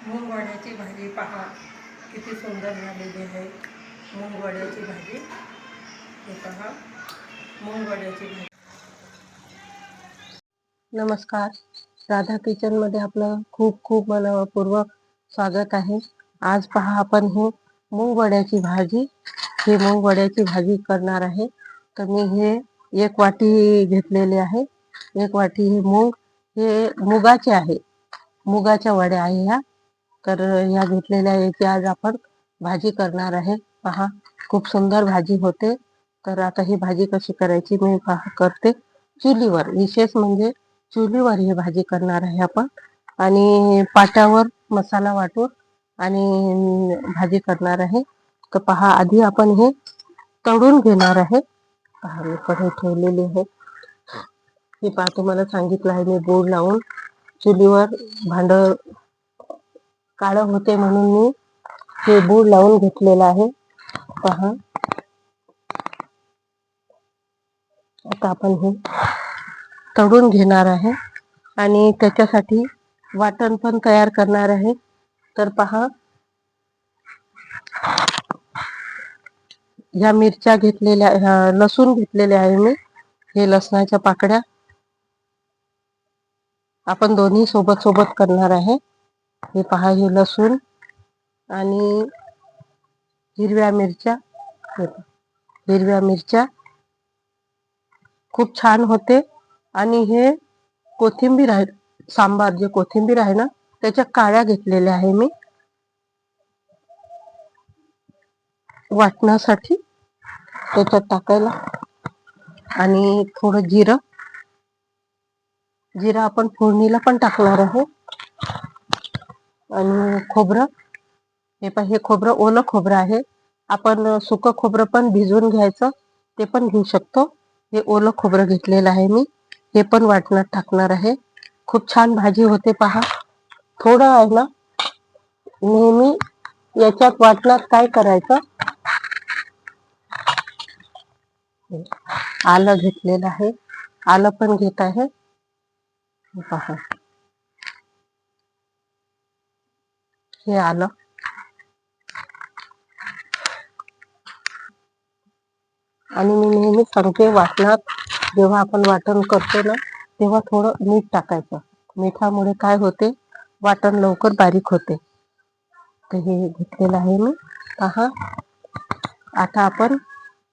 मूग वड्याची भाजी पहा किती सुंदर झालेली आहे. मूग वड्याची भाजी हे पहा, मूग वड्याची भाजी. नमस्कार, राधा किचनमध्ये आपलं खूप खूप मनपूर्वक स्वागत आहे. आज पहा आपण हे मूग वड्याची भाजी करणार आहे. तर मी हे 1 वाटी घेतलेले आहे. 1 वाटी हे मुगाचे आहे, मुगाच्या वड्या आहे ह्या. तर ह्या घेतलेल्या याची आज आपण भाजी करणार आहे. पहा खूप सुंदर भाजी होते. तर आता ही भाजी कशी करायची मी करते चुलीवर. विशेष म्हणजे चुलीवर ही भाजी करणार आहे आपण, आणि पाट्यावर मसाला वाटून आणि भाजी करणार आहे. तर पहा आधी आपण हे तळून घेणार आहे. पहा मी कढई ठेवलेली आहे. हे पहा तुम्हाला सांगितलं आहे मी बोर्ड लावून चुलीवर भांड काळं होते म्हणून मी हे बोर्ड लावून घेतलेलं आहे. पहा आता आपण हे तळून घेणार आहे आणि त्याच्यासाठी वाटण पण तयार करणार आहे. तर पहा ह्या मिरच्या घेतलेल्या, लसूण घेतलेले आहे मी. हे लसणाच्या पाकड्या आपण दोन्ही सोबत सोबत करणार आहे. हे पहा हे लसूण आणि हिरव्या मिरच्या खूप छान होते. आणि हे कोथिंबीर आहे, सांबार जे कोथिंबीर आहे ना त्याच्या काळ्या घेतलेल्या आहे मी वाटण्यासाठी त्याच्यात टाकायला. आणि थोडं जिरं आपण फोडणीला पण टाकणार आहे. आणि खोबरं, हे खोबरं ओलं खोबरं आहे. आपण सुकं खोबरं पण भिजवून घ्यायचं, ते पण घेऊ शकतो. हे ओलं खोबरं घेतलेलं आहे मी, हे पण वाटणात टाकणार आहे. खूप छान भाजी होते. पहा थोडं आहे ना, नेहमी याच्यात वाटणात काय करायचं, आलं घेतलेलं आहे, आलं पण घेत आहे. पहा हे आलं, आणि मी नेहमी सांगते वाटणात जेव्हा आपण वाटण करतो ना तेव्हा थोडं मीठ टाकायचं. मिठामुळे काय होते, वाटण लवकर बारीक होते. तर हे घेतलेलं आहे मी. पहा आता आपण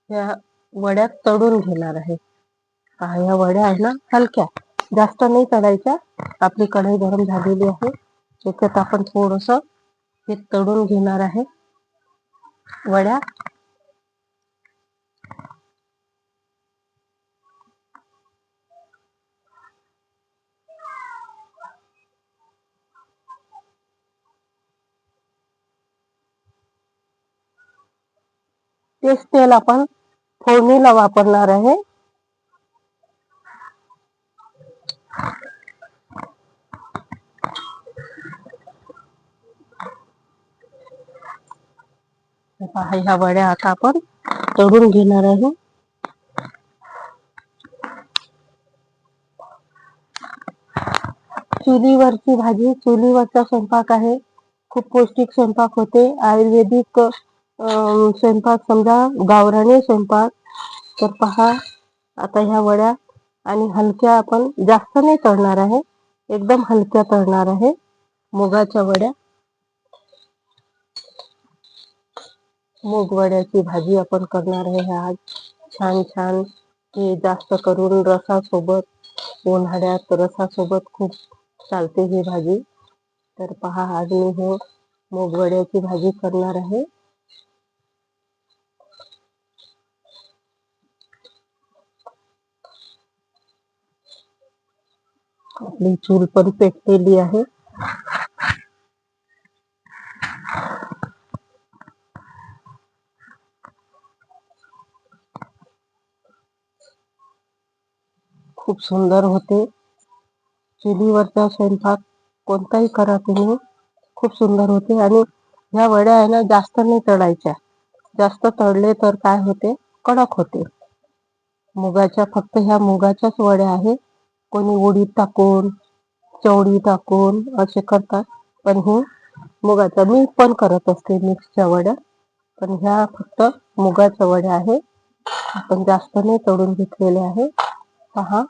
या वड्या तळून घेणार आहे. पहा या वड्या आहे ना हलक्या, जास्त नाही तळायच्या. आपली कढई गरम झालेली आहे, त्याच्यात आपण थोडस हे तळून घेणार आहे वड्या. तेच तेल आपण फोडणीला वापरणार आहे. पहा ह्या वड्या आता आपण तळून घेणार आहे. चुलीवरची भाजी, चुलीवरचा स्वयंपाक आहे. खूप पौष्टिक स्वयंपाक होते. आयुर्वेदिक स्वयंपाक, समजा गावरानी स्वयंपाक. तर पहा आता ह्या वड्या आणि हलक्या, आपण जास्त नाही तळणार आहे, एकदम हलक्या तळणार आहे मुगाच्या वड्या. मूग वड्याची भाजी आपण करणार आहे आज. छान छान, हे जास्त करून रसासोबत, उन्हाळ्यात रसासोबत खूप चालते ही भाजी. तर पहा आज मी हे मूग वड्याची भाजी करणार आहे. आपली चूल पण पेटलेली आहे. खूप सुंदर होते चुलीवरचा स्वयंपाक, कोणताही करा तुम्ही, खूप सुंदर होते. आणि ह्या वड्या आहे ना जास्त नाही तळायच्या, जास्त तळले तर काय होते, कडक होते. मुगाच्या, फक्त ह्या मुगाच्याच वड्या आहे. कोणी उडीद टाकून, चवळी टाकून असे करतात, पण हे मुगाच्या मी पण करत असते मिक्सच्या वड्या, पण ह्या फक्त मुगाच्या वड्या आहे. आपण जास्त नाही तळून घेतलेले आहे. पहा,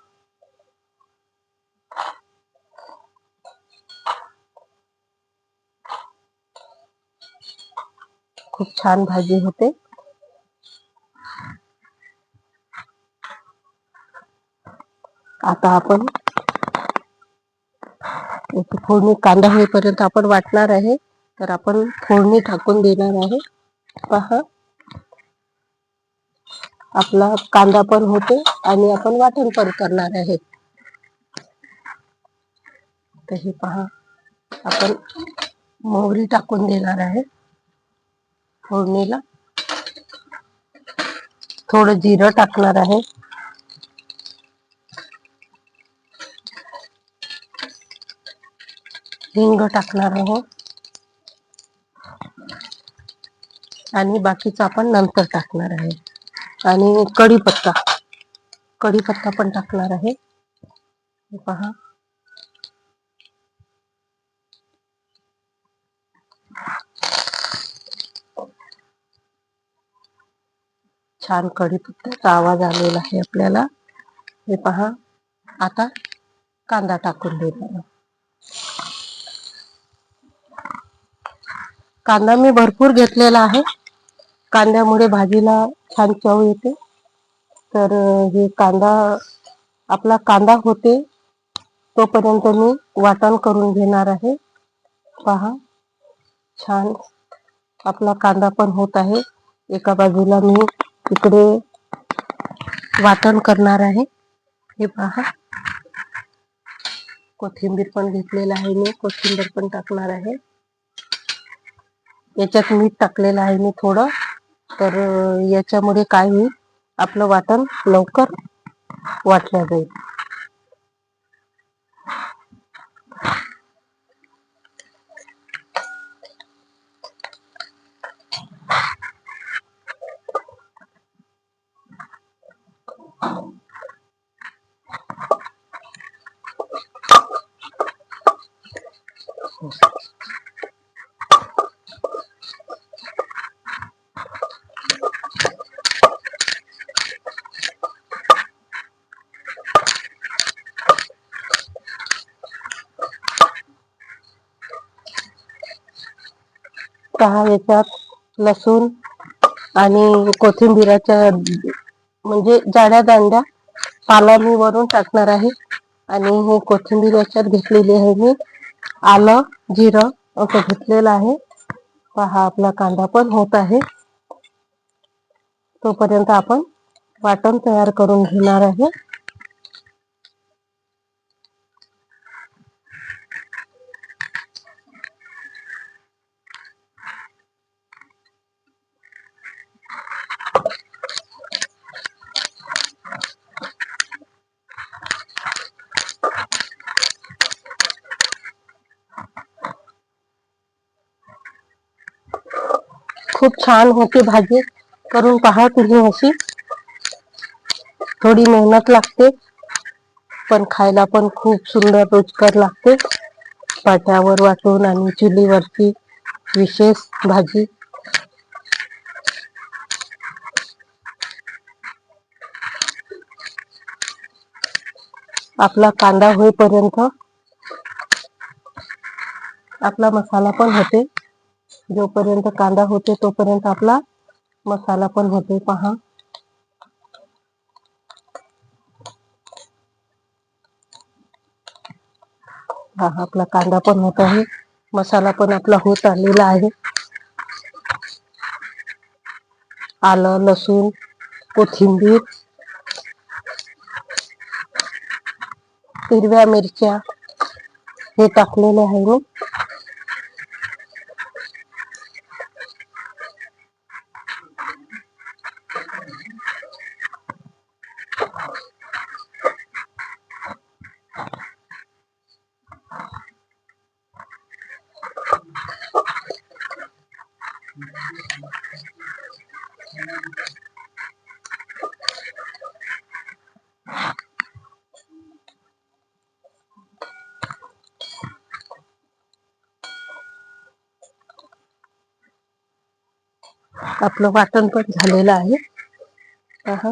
खूप छान भाजी होते. आता आपण याची फोडणी कांदा होईपर्यंत आपण वाटणार आहे. तर आपण फोडणी टाकून देणार आहे. पहा, आपला कांदा पण होते आणि आपण वाटण पण करणार आहे. तर हे पहा, आपण मोहरी टाकून देणार आहे फोडणीला. थोडं जिरं टाकणार आहे. हिंग टाकणार आहे आणि बाकीचं आपण नंतर टाकणार आहे. आणि कढीपत्ता पण टाकणार आहे. हे पहा, छान कढीपत्त्याचा आवाज आलेला आहे आपल्याला. हे पहा, आता कांदा टाकून देणार. कांदा मी भरपूर घेतलेला आहे. कांद्यामुळे भाजीला छान चव येते. तर हे आपला कांदा होते तोपर्यंत मी वाटण करून घेणार आहे. पहा, छान आपला कांदा पण होत आहे. एका बाजूला मी इकडे वाटण करणार आहे. हे पहा, कोथिंबीर पण घेतलेला आहे मी. कोथिंबीर पण टाकणार आहे. याच्यात मीठ टाकलेलं आहे मी थोडं. तर याच्यामुळे काय होईल, आपलं वाटण लवकर वाटलं जाईल. पहा, याच्यात लसूण आणि कोथिंबीराच्या म्हणजे जाड्या दांड्या पाला मी वरून टाकणार आहे. आणि हे कोथिंबीर याच्यात घेतलेली आहे मी. आलं, जिरं असं घेतलेलं आहे. पहा, आपला कांदा पण होत आहे. तोपर्यंत आपण वाटण तयार करून घेणार आहे. खूप छान होते भाजी. करून पहा तुम्ही अशी. थोडी मेहनत लागते, पण खायला पण खूप सुंदर रुचकर लागते. पाट्यावर वाटून आणि चुलीवरची विशेष भाजी. आपला कांदा होईपर्यंत आपला मसाला पण होते. जोपर्यंत कांदा होते तोपर्यंत आपला मसाला पण होते. पहा, हा आपला कांदा पण होत आहे. मसाला पण आपला होत आलेला आहे. आलं, लसूण, कोथिंबीर, हिरव्या मिरच्या हे टाकलेले आहे मी. आपलं वाटण पण झालेलं आहे. पहा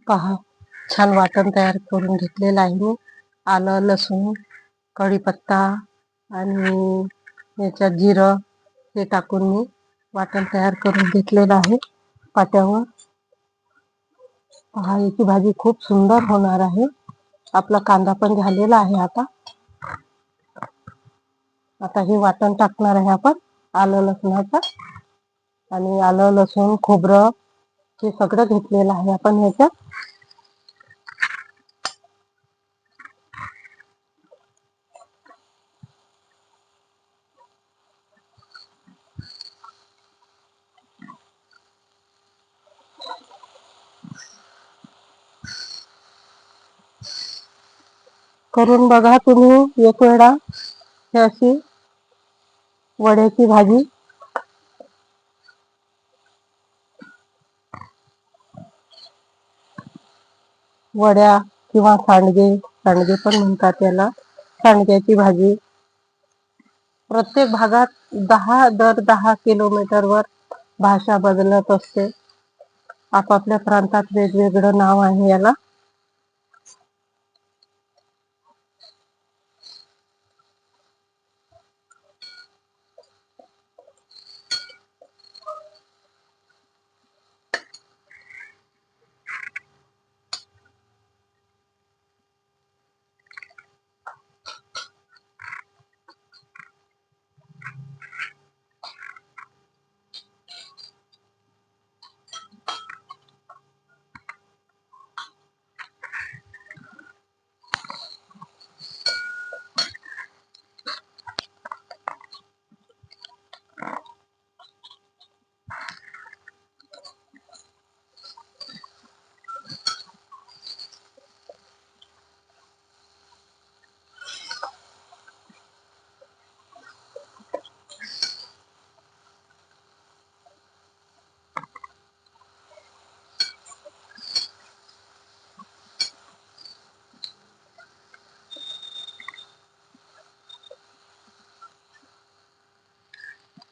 पहा छान वाटण तयार करून घेतलेलं आहे मी. आलं, लसूण, कढीपत्ता आणि याच्यात जिरं हे टाकून मी वाटण तयार करून घेतलेलं आहे पाट्यावर. पहा याची भाजी खूप सुंदर होणार आहे. आपला कांदा पण झालेला आहे. आता हे वाटण टाकणार आहे आपण आलं लसणाचं. आणि आलं लसूण खोबरं हे सगळं घेतलेलं आहे आपण ह्याच्यात. करून बघा तुम्ही एक वेळा ही अशी वड्याची भाजी. वड्या किंवा सांडगे पण म्हणतात याला. सांडग्याची भाजी प्रत्येक भागात 10 किलोमीटरवर भाषा बदलत असते. आपापल्या प्रांतात वेगवेगळं नाव आहे याला.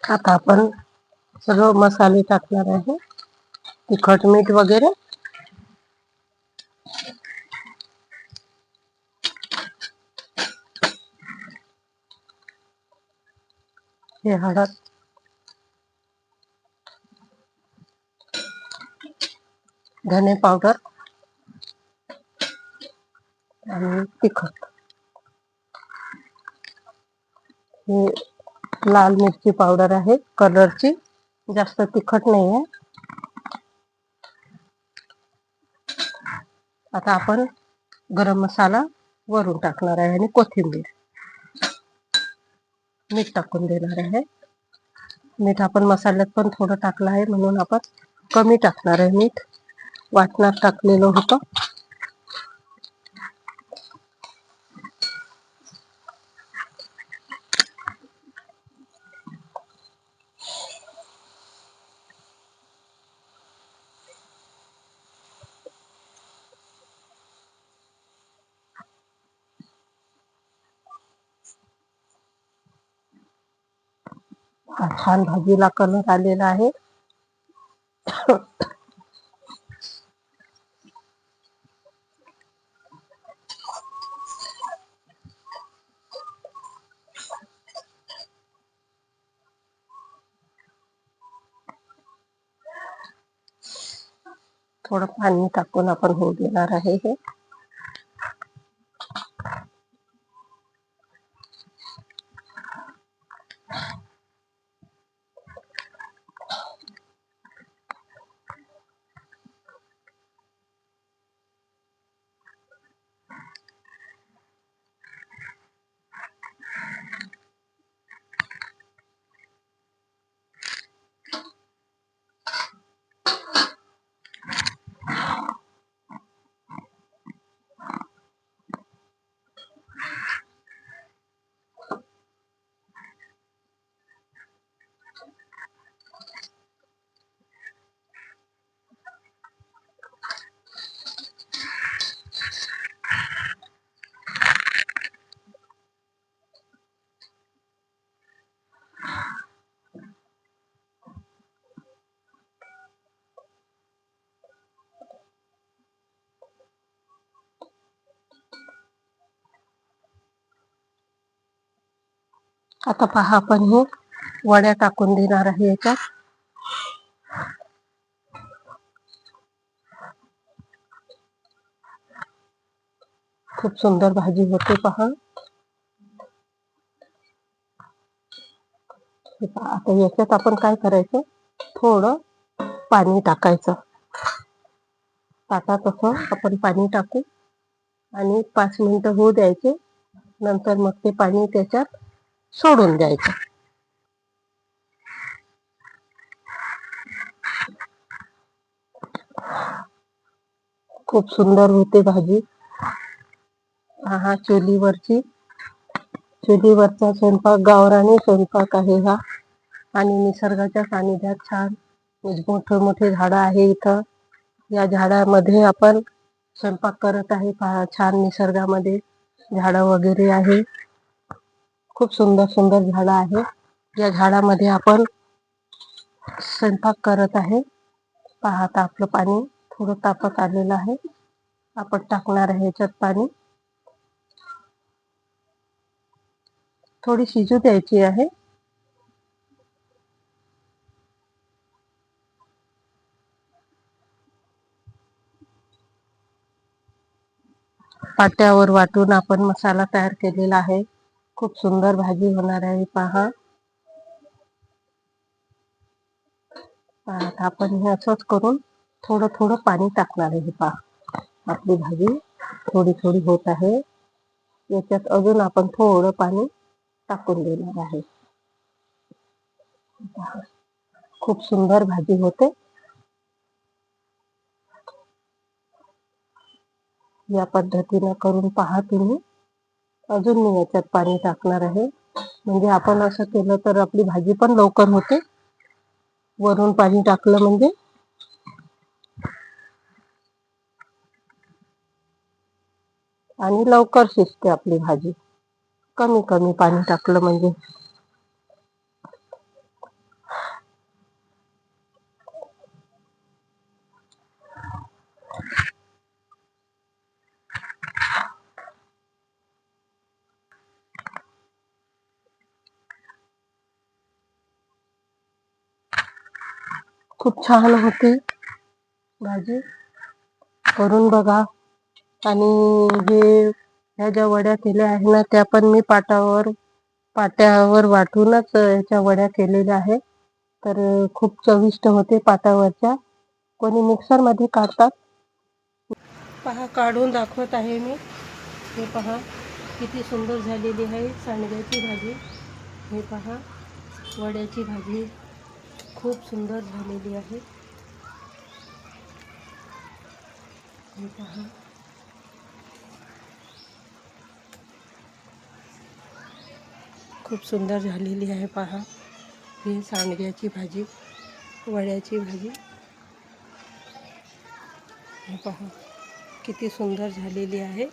आता आपण सर्व मसाले टाकणार आहे. तिखट मीठ वगैरे. हे हळद, धने पावडर आणि तिखट. हे लाल मिरची पावडर आहे कलरची, जास्त तिखट नाही आहे. आता आपण गरम मसाला वरून टाकणार आहे आणि कोथिंबीर. मीठ टाकून देणार आहे. मीठ आपण मसाल्यात पण थोडं टाकलं आहे म्हणून आपण कमी टाकणार आहे मीठ. वाटणात टाकलेलं होतं. छान भाजीला कलर आलेला आहे. थोडं पाणी टाकून आपण होऊ देणार आहे हे. आता पहा आपण हे वड्या टाकून देणार आहे याच्यात. खूप सुंदर भाजी होते पहा. आता याच्यात आपण काय करायचं, थोडं पाणी टाकायचं. ताटात असं आपण पाणी टाकू आणि 5 मिनिटं होऊ द्यायचे. नंतर मग ते पाणी त्याच्यात सोडून द्यायचं. खूप सुंदर होते भाजी. हा चुलीवरचा स्वयंपाक, गावरानी स्वयंपाक आहे हा. आणि निसर्गाच्या सानिध्यात छान मोठे मोठे झाडं आहे इथं. या झाडामध्ये आपण स्वयंपाक करत आहे पहा. छान निसर्गामध्ये झाडं वगैरे आहे. खूप सुंदर सुंदर झाडं आहे. या झाडामध्ये आपण स्वयंपाक करत आहे. पहा आता आपलं पाणी थोडं तापत आलेलं आहे. आपण टाकणार आहे याच्यात पाणी. थोडी शिजू द्यायची आहे. पाट्यावर वाटून आपण मसाला तयार केलेला आहे. खूप सुंदर भाजी होणार आहे पहा. आता आपण हे असंच करून थोडं थोडं पाणी टाकणार आहे पहा. आपली भाजी थोडी थोडी होत आहे. याच्यात अजून आपण थोडं पाणी टाकून देणार आहे. खूप सुंदर भाजी होते. या पद्धतीने करून पहा तुम्ही. अजून मी याच्यात पाणी टाकणार आहे. म्हणजे आपण असं केलं तर आपली भाजी पण लवकर होते. वरून पाणी टाकलं म्हणजे. आणि लवकर शिजते आपली भाजी. कमी कमी पाणी टाकलं म्हणजे. खूप छान होते भाजी. करून बघा. आणि ह्या ज्या वड्या केल्या आहे ना, त्या पण मी पाट्यावर वाटूनच ह्याच्या वड्या केलेल्या आहे. तर खूप चविष्ट होते पाट्यावरच्या. कोणी मिक्सरमध्ये काढतात. पहा काढून दाखवत आहे मी. हे पहा किती सुंदर झालेली आहे सांडग्याची भाजी. हे पहा वड्याची भाजी खूप सुंदर झालेली आहे. हे पहा खूप सुंदर झालेली आहे पहा. ही सांडग्याची भाजी, वड्याची भाजी. हे पहा किती सुंदर झालेली आहे.